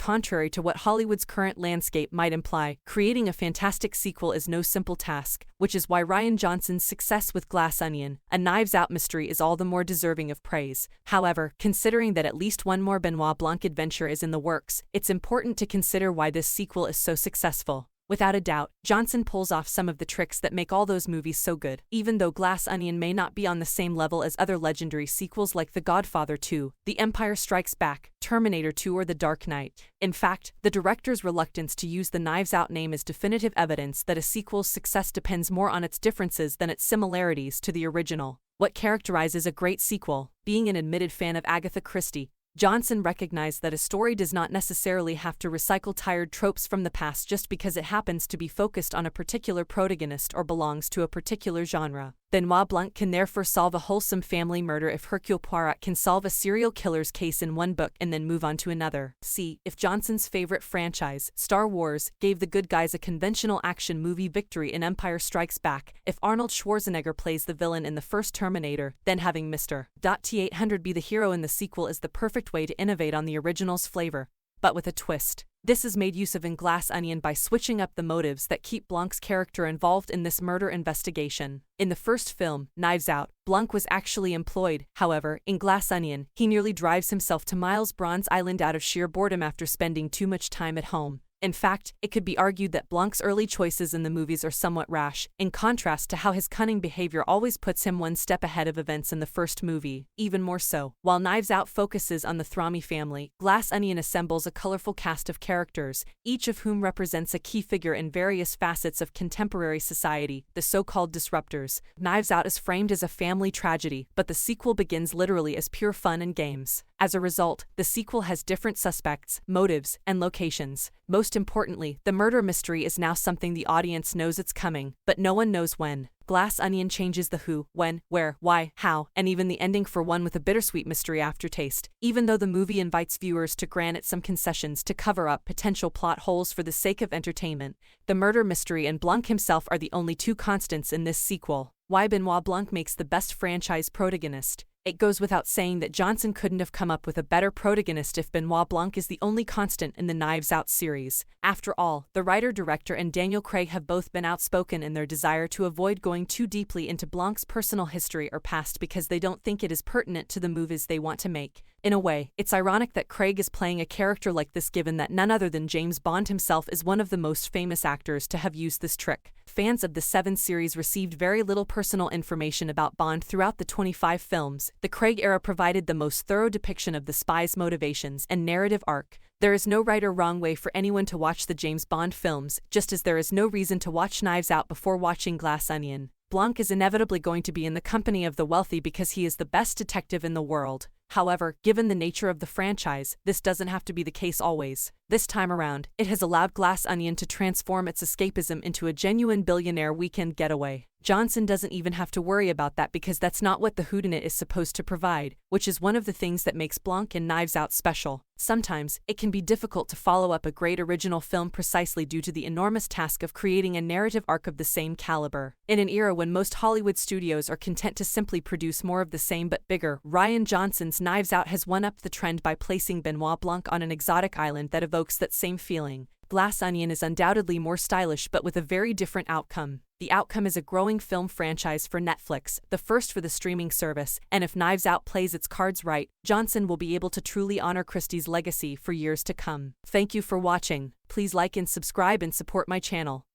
contrary to what Hollywood's current landscape might imply, creating a fantastic sequel is no simple task, which is why Rian Johnson's success with Glass Onion, a Knives Out mystery, is all the more deserving of praise. However, considering that at least one more Benoit Blanc adventure is in the works, it's important to consider why this sequel is so successful. Without a doubt, Johnson pulls off some of the tricks that make all those movies so good. Even though Glass Onion may not be on the same level as other legendary sequels like The Godfather 2, The Empire Strikes Back, Terminator 2 or The Dark Knight. In fact, the director's reluctance to use the Knives Out name is definitive evidence that a sequel's success depends more on its differences than its similarities to the original. What characterizes a great sequel? Being an admitted fan of Agatha Christie, Johnson recognized that a story does not necessarily have to recycle tired tropes from the past just because it happens to be focused on a particular protagonist or belongs to a particular genre. Benoit Blanc can therefore solve a wholesome family murder if Hercule Poirot can solve a serial killer's case in one book and then move on to another. See, if Johnson's favorite franchise, Star Wars, gave the good guys a conventional action movie victory in Empire Strikes Back, if Arnold Schwarzenegger plays the villain in the first Terminator, then having Mr. T-800 be the hero in the sequel is the perfect way to innovate on the original's flavor, but with a twist. This is made use of in Glass Onion by switching up the motives that keep Blanc's character involved in this murder investigation. In the first film, Knives Out, Blanc was actually employed. However, in Glass Onion, he nearly drives himself to Miles Bronze Island out of sheer boredom after spending too much time at home. In fact, it could be argued that Blanc's early choices in the movies are somewhat rash, in contrast to how his cunning behavior always puts him one step ahead of events in the first movie. Even more so, while Knives Out focuses on the Thrommey family, Glass Onion assembles a colorful cast of characters, each of whom represents a key figure in various facets of contemporary society, the so-called disruptors. Knives Out is framed as a family tragedy, but the sequel begins literally as pure fun and games. As a result, the sequel has different suspects, motives, and locations. Most importantly, the murder mystery is now something the audience knows it's coming, but no one knows when. Glass Onion changes the who, when, where, why, how, and even the ending for one with a bittersweet mystery aftertaste, even though the movie invites viewers to grant it some concessions to cover up potential plot holes for the sake of entertainment. The murder mystery and Blanc himself are the only two constants in this sequel. Why Benoit Blanc makes the best franchise protagonist. It goes without saying that Johnson couldn't have come up with a better protagonist if Benoit Blanc is the only constant in the Knives Out series. After all, the writer-director and Daniel Craig have both been outspoken in their desire to avoid going too deeply into Blanc's personal history or past because they don't think it is pertinent to the movies they want to make. In a way, it's ironic that Craig is playing a character like this given that none other than James Bond himself is one of the most famous actors to have used this trick. Fans of the 7 series received very little personal information about Bond throughout the 25 films. The Craig era provided the most thorough depiction of the spy's motivations and narrative arc. There is no right or wrong way for anyone to watch the James Bond films, just as there is no reason to watch Knives Out before watching Glass Onion. Blanc is inevitably going to be in the company of the wealthy because he is the best detective in the world. However, given the nature of the franchise, this doesn't have to be the case always. This time around, it has allowed Glass Onion to transform its escapism into a genuine billionaire weekend getaway. Johnson doesn't even have to worry about that because that's not what the whodunit is supposed to provide, which is one of the things that makes Blanc and Knives Out special. Sometimes, it can be difficult to follow up a great original film precisely due to the enormous task of creating a narrative arc of the same caliber. In an era when most Hollywood studios are content to simply produce more of the same but bigger, Rian Johnson's Knives Out has one-upped the trend by placing Benoit Blanc on an exotic island that evokes that same feeling. Glass Onion is undoubtedly more stylish but with a very different outcome. The outcome is a growing film franchise for Netflix, the first for the streaming service, and if Knives Out plays its cards right, Johnson will be able to truly honor Christie's legacy for years to come. Thank you for watching. Please like and subscribe and support my channel.